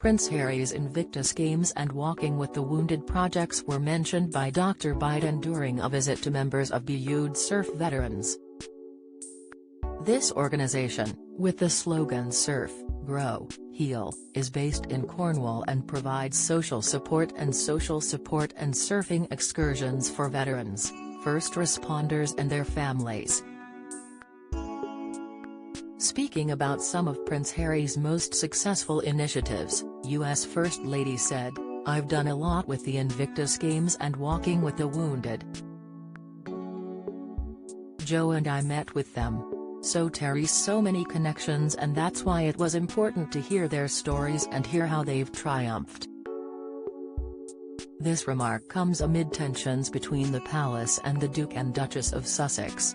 Prince Harry's Invictus Games and Walking with the Wounded projects were mentioned by Dr. Biden during a visit to members of Beyond Surf veterans. This organization, with the slogan Surf, Grow, Heal, is based in Cornwall and provides social support and surfing excursions for veterans, first responders and their families. Speaking about some of Prince Harry's most successful initiatives, U.S. First Lady said, "I've done a lot with the Invictus Games and Walking with the Wounded. Joe and I met with them. So Terry's so many connections, and that's why it was important to hear their stories and hear how they've triumphed." This remark comes amid tensions between the palace and the Duke and Duchess of Sussex.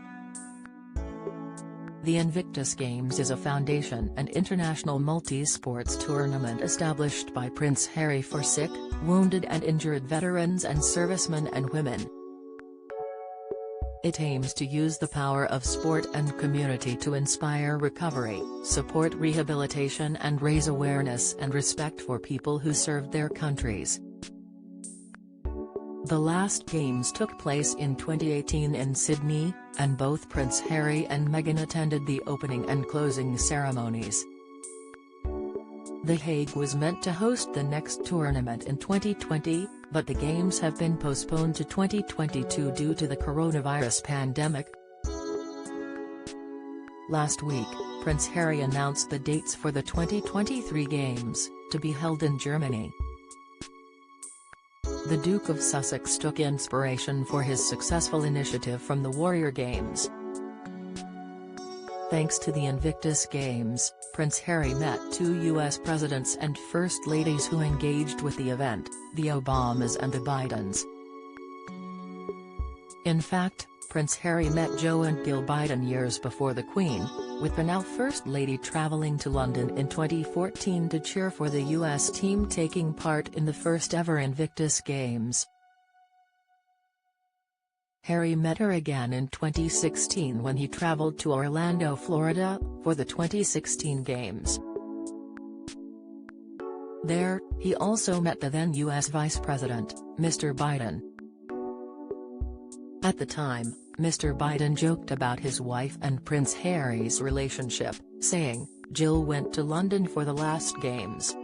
The Invictus Games is a foundation and international multi-sports tournament established by Prince Harry for sick, wounded and injured veterans and servicemen and women. It aims to use the power of sport and community to inspire recovery, support rehabilitation and raise awareness and respect for people who served their countries. The last games took place in 2018 in Sydney, and both Prince Harry and Meghan attended the opening and closing ceremonies. The Hague was meant to host the next tournament in 2020, but the games have been postponed to 2022 due to the coronavirus pandemic. Last week, Prince Harry announced the dates for the 2023 Games, to be held in Germany. The Duke of Sussex took inspiration for his successful initiative from the Warrior Games. Thanks to the Invictus Games, Prince Harry met two U.S. presidents and first ladies who engaged with the event, the Obamas and the Bidens. In fact, Prince Harry met Joe and Jill Biden years before the Queen, with the now First Lady traveling to London in 2014 to cheer for the U.S. team taking part in the first ever Invictus Games. Harry met her again in 2016 when he traveled to Orlando, Florida, for the 2016 Games. There, he also met the then U.S. Vice President, Mr. Biden. At the time, Mr. Biden joked about his wife and Prince Harry's relationship, saying, "Jill went to London for the last Games.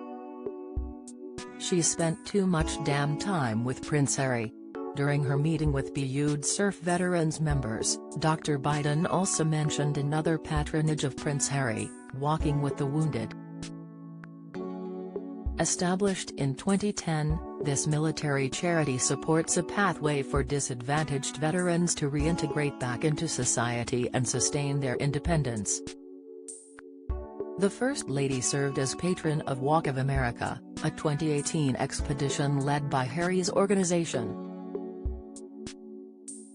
She spent too much damn time with Prince Harry." During her meeting with Beyond Surf Veterans members, Dr. Biden also mentioned another patronage of Prince Harry, Walking with the Wounded. Established in 2010, this military charity supports a pathway for disadvantaged veterans to reintegrate back into society and sustain their independence. The First Lady served as patron of Walk of America, a 2018 expedition led by Harry's organization.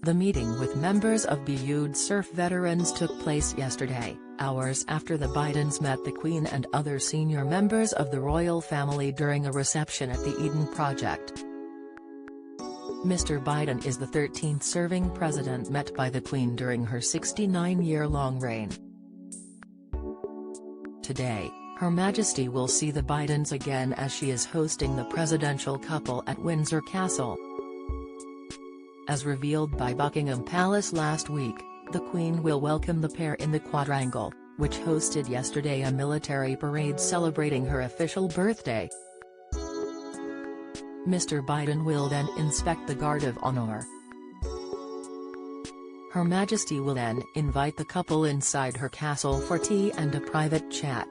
The meeting with members of Beyond Surf veterans took place yesterday, hours after the Bidens met the Queen and other senior members of the royal family during a reception at the Eden Project. Mr. Biden is the 13th serving president met by the Queen during her 69-year-long reign. Today, Her Majesty will see the Bidens again as she is hosting the presidential couple at Windsor Castle. As revealed by Buckingham Palace last week, the Queen will welcome the pair in the Quadrangle, which hosted yesterday a military parade celebrating her official birthday. Mr. Biden will then inspect the Guard of Honor. Her Majesty will then invite the couple inside her castle for tea and a private chat.